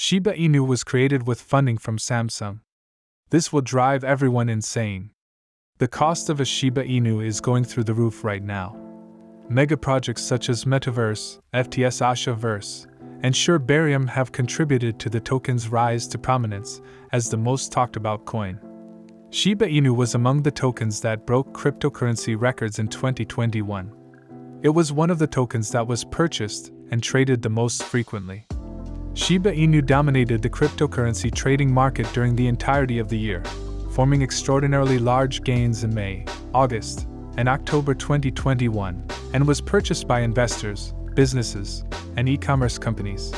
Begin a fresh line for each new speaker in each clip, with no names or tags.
Shiba Inu was created with funding from Samsung. This will drive everyone insane. The cost of a Shiba Inu is going through the roof right now. Mega projects such as Metaverse, FTS Ashaverse, and Shibarium have contributed to the token's rise to prominence as the most talked about coin. Shiba Inu was among the tokens that broke cryptocurrency records in 2021. It was one of the tokens that was purchased and traded the most frequently. Shiba Inu dominated the cryptocurrency trading market during the entirety of the year, forming extraordinarily large gains in May, August, and October 2021, and was purchased by investors, businesses, and e-commerce companies.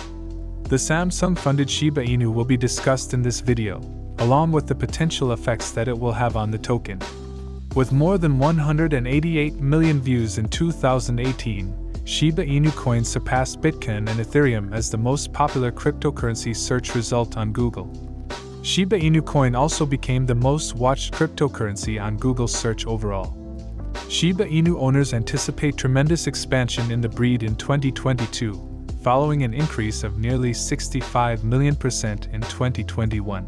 The Samsung-funded Shiba Inu will be discussed in this video, along with the potential effects that it will have on the token. With more than 188 million views in 2018, Shiba Inu Coin surpassed Bitcoin and Ethereum as the most popular cryptocurrency search result on Google. Shiba Inu Coin also became the most watched cryptocurrency on Google's search overall. Shiba Inu owners anticipate tremendous expansion in the breed in 2022, following an increase of nearly 65 million% in 2021.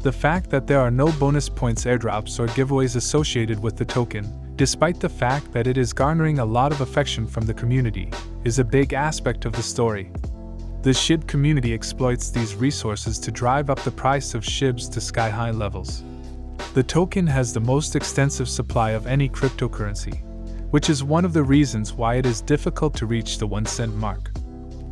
The fact that there are no bonus points airdrops or giveaways associated with the token, despite the fact that it is garnering a lot of affection from the community, is a big aspect of the story. The Shib community exploits these resources to drive up the price of Shibs to sky-high levels. The token has the most extensive supply of any cryptocurrency, which is one of the reasons why it is difficult to reach the 1 cent mark.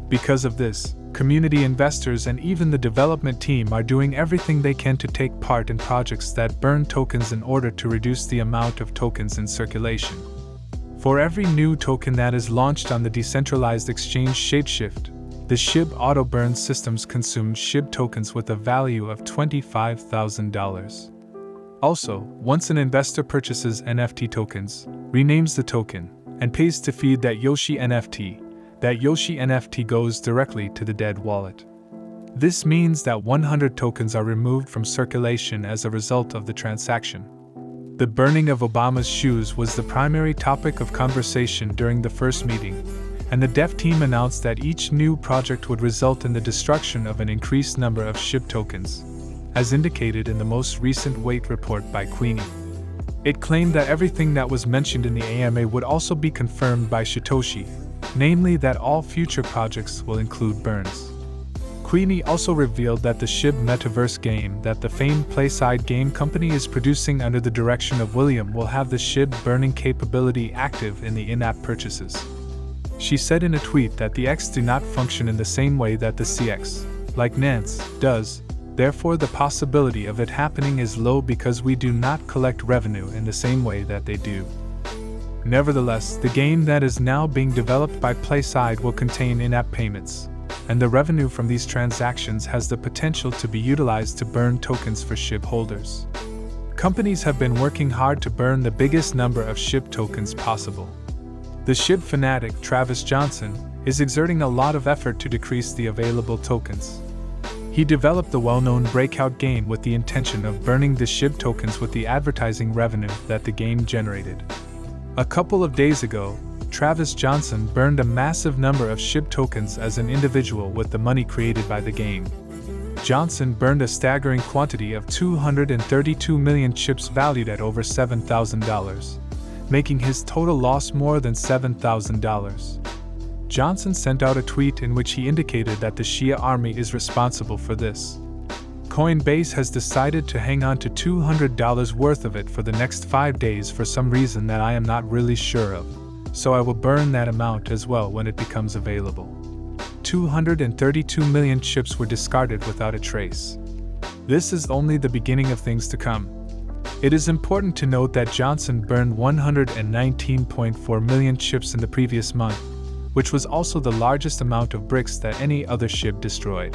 Because of this, community investors and even the development team are doing everything they can to take part in projects that burn tokens in order to reduce the amount of tokens in circulation. For every new token that is launched on the decentralized exchange Shapeshift, the Shib auto burn systems consumed Shib tokens with a value of $25,000. Also, once an investor purchases NFT tokens, renames the token, and pays to feed that Yoshi NFT goes directly to the dead wallet. This means that 100 tokens are removed from circulation as a result of the transaction. The burning of Obama's shoes was the primary topic of conversation during the first meeting, and the dev team announced that each new project would result in the destruction of an increased number of Shib tokens, as indicated in the most recent weight report by Queenie. It claimed that everything that was mentioned in the AMA would also be confirmed by Satoshi, namely that all future projects will include burns. Queenie also revealed that the Shib metaverse game that the famed Playside game company is producing under the direction of William will have the Shib burning capability active in the in-app purchases. She said in a tweet that the X do not function in the same way that the CX, like Nance, does, therefore the possibility of it happening is low because we do not collect revenue in the same way that they do. Nevertheless, the game that is now being developed by Playside will contain in-app payments, and the revenue from these transactions has the potential to be utilized to burn tokens for Shib holders. Companies have been working hard to burn the biggest number of Shib tokens possible. The Shib fanatic, Travis Johnson, is exerting a lot of effort to decrease the available tokens. He developed the well-known Breakout game with the intention of burning the Shib tokens with the advertising revenue that the game generated. A couple of days ago, Travis Johnson burned a massive number of Shib tokens as an individual with the money created by the game. Johnson burned a staggering quantity of 232 million chips valued at over $7,000, making his total loss more than $7,000. Johnson sent out a tweet in which he indicated that the Shia army is responsible for this. Coinbase has decided to hang on to $200 worth of it for the next 5 days for some reason that I am not really sure of, so I will burn that amount as well when it becomes available. 232 million chips were discarded without a trace. This is only the beginning of things to come. It is important to note that Johnson burned 119.4 million chips in the previous month, which was also the largest amount of bricks that any other Shib destroyed.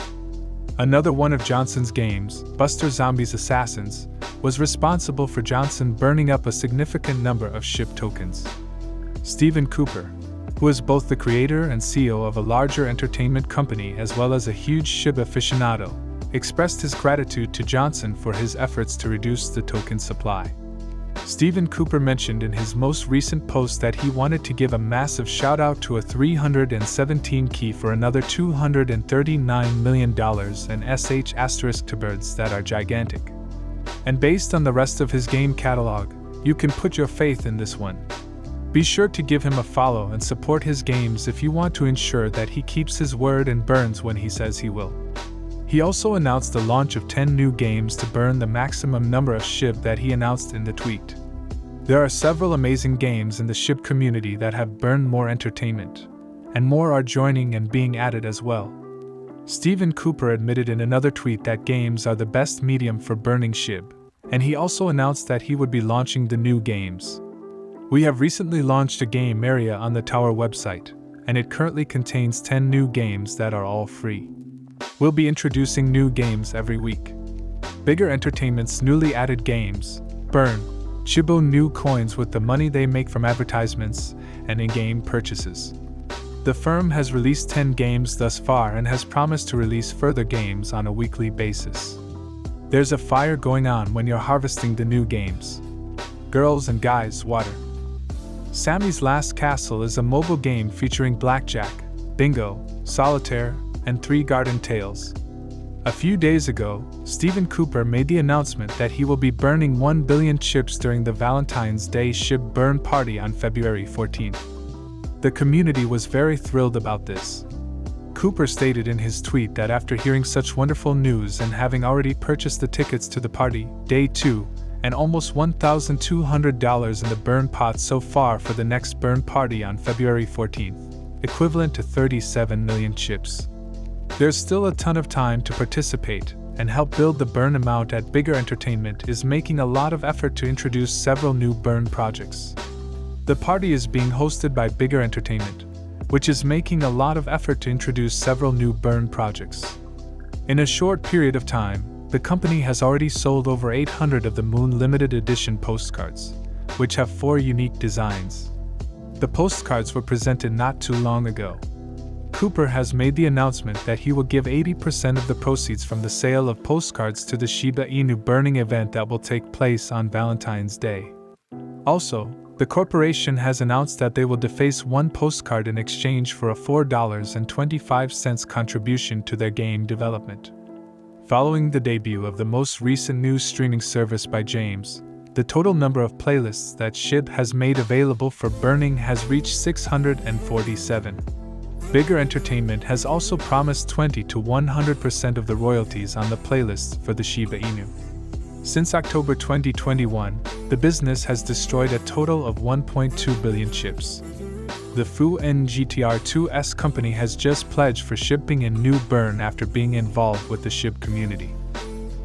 Another one of Johnson's games, Buster Zombie's Assassins, was responsible for Johnson burning up a significant number of Shib tokens. Stephen Cooper, who is both the creator and CEO of a larger entertainment company as well as a huge Shib aficionado, expressed his gratitude to Johnson for his efforts to reduce the token supply. Stephen Cooper mentioned in his most recent post that he wanted to give a massive shout out to a 317 key for another $239 million and sh to birds that are gigantic. And based on the rest of his game catalog, you can put your faith in this one. Be sure to give him a follow and support his games if you want to ensure that he keeps his word and burns when he says he will. He also announced the launch of 10 new games to burn the maximum number of Shib that he announced in the tweet. There are several amazing games in the Shib community that have burned more entertainment, and more are joining and being added as well. Stephen Cooper admitted in another tweet that games are the best medium for burning Shib, and he also announced that he would be launching the new games. We have recently launched a game area on the Tower website, and it currently contains 10 new games that are all free. We'll be introducing new games every week. Bigger Entertainment's newly added games burn Shiba Inu coins with the money they make from advertisements and in-game purchases. The firm has released 10 games thus far and has promised to release further games on a weekly basis. There's a fire going on when you're harvesting the new games. Girls and guys, water. Sammy's Last Castle is a mobile game featuring blackjack, bingo, solitaire, and 3 garden tales. A few days ago, Stephen Cooper made the announcement that he will be burning 1 billion chips during the Valentine's Day Shib Burn Party on February 14th. The community was very thrilled about this. Cooper stated in his tweet that after hearing such wonderful news and having already purchased the tickets to the party, Day 2, and almost $1,200 in the burn pot so far for the next burn party on February 14th, equivalent to 37 million chips. There's still a ton of time to participate and help build the burn amount at Bigger Entertainment is making a lot of effort to introduce several new burn projects. The party is being hosted by Bigger Entertainment, which is making a lot of effort to introduce several new burn projects. In a short period of time, the company has already sold over 800 of the Moon Limited Edition postcards, which have 4 unique designs. The postcards were presented not too long ago. Cooper has made the announcement that he will give 80% of the proceeds from the sale of postcards to the Shiba Inu burning event that will take place on Valentine's Day. Also, the corporation has announced that they will deface 1 postcard in exchange for a $4.25 contribution to their game development. Following the debut of the most recent news streaming service by James, the total number of playlists that Shib has made available for burning has reached 647. Bigger Entertainment has also promised 20 to 100% of the royalties on the playlists for the Shiba Inu. Since October 2021, the business has destroyed a total of 1.2 billion chips. The Fu NGTR2S company has just pledged for shipping a new burn after being involved with the Shib community.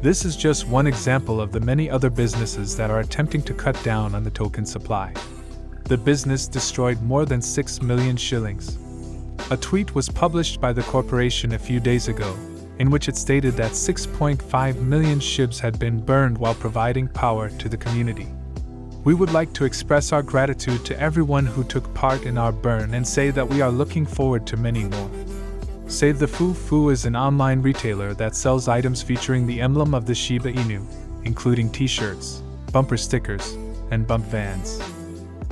This is just one example of the many other businesses that are attempting to cut down on the token supply. The business destroyed more than 6 million shillings. A tweet was published by the corporation a few days ago, in which it stated that 6.5 million Shibs had been burned while providing power to the community. We would like to express our gratitude to everyone who took part in our burn and say that we are looking forward to many more. Save the Fu is an online retailer that sells items featuring the emblem of the Shiba Inu, including t-shirts, bumper stickers, and bump vans.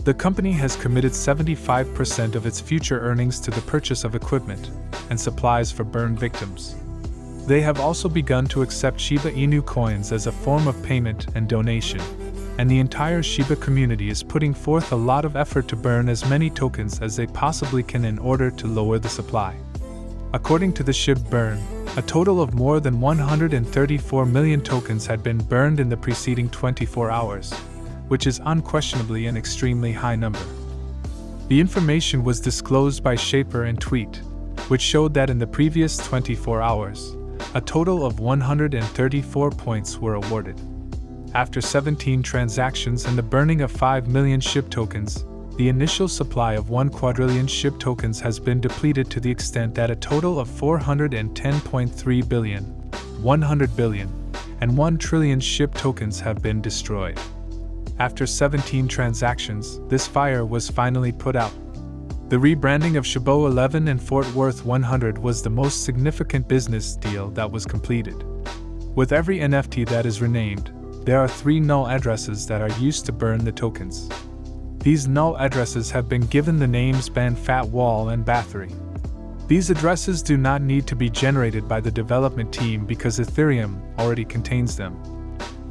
The company has committed 75% of its future earnings to the purchase of equipment and supplies for burn victims. They have also begun to accept Shiba Inu coins as a form of payment and donation, and the entire Shiba community is putting forth a lot of effort to burn as many tokens as they possibly can in order to lower the supply. According to the Shib burn, a total of more than 134 million tokens had been burned in the preceding 24 hours, which is unquestionably an extremely high number. The information was disclosed by Shaper in tweet, which showed that in the previous 24 hours, a total of 134 points were awarded. After 17 transactions and the burning of 5 million Shib tokens, the initial supply of 1 quadrillion Shib tokens has been depleted to the extent that a total of 410.3 billion, 100 billion, and 1 trillion Shib tokens have been destroyed. After 17 transactions, this fire was finally put out. The rebranding of Shiba 11 and Fort Worth 100 was the most significant business deal that was completed. With every NFT that is renamed, there are 3 null addresses that are used to burn the tokens. These null addresses have been given the names ban, fat wall, and battery. These addresses do not need to be generated by the development team because Ethereum already contains them.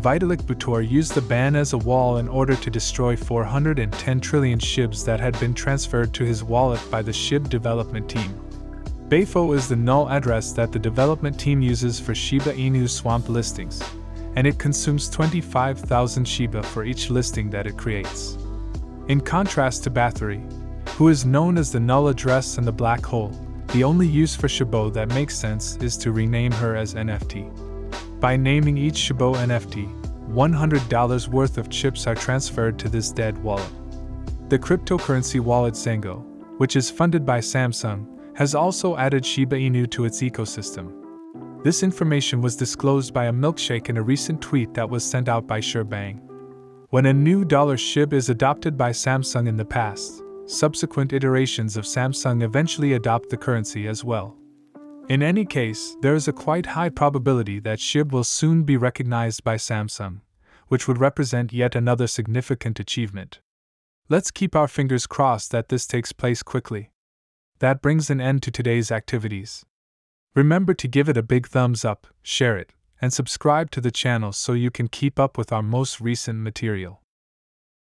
Vitalik Buterin used the ban as a wall in order to destroy 410 trillion Shibs that had been transferred to his wallet by the Shib development team. BAFO is the null address that the development team uses for Shiba Inu swamp listings, and it consumes 25,000 Shiba for each listing that it creates. In contrast to Bathory, who is known as the null address and the black hole, the only use for Shibo that makes sense is to rename her as NFT. By naming each Shibo NFT, $100 worth of chips are transferred to this dead wallet. The cryptocurrency wallet Zango, which is funded by Samsung, has also added Shiba Inu to its ecosystem. This information was disclosed by a milkshake in a recent tweet that was sent out by Shibang. When a new dollar Shib is adopted by Samsung in the past, subsequent iterations of Samsung eventually adopt the currency as well. In any case, there is a quite high probability that Shib will soon be recognized by Samsung, which would represent yet another significant achievement. Let's keep our fingers crossed that this takes place quickly. That brings an end to today's activities. Remember to give it a big thumbs up, share it, and subscribe to the channel so you can keep up with our most recent material.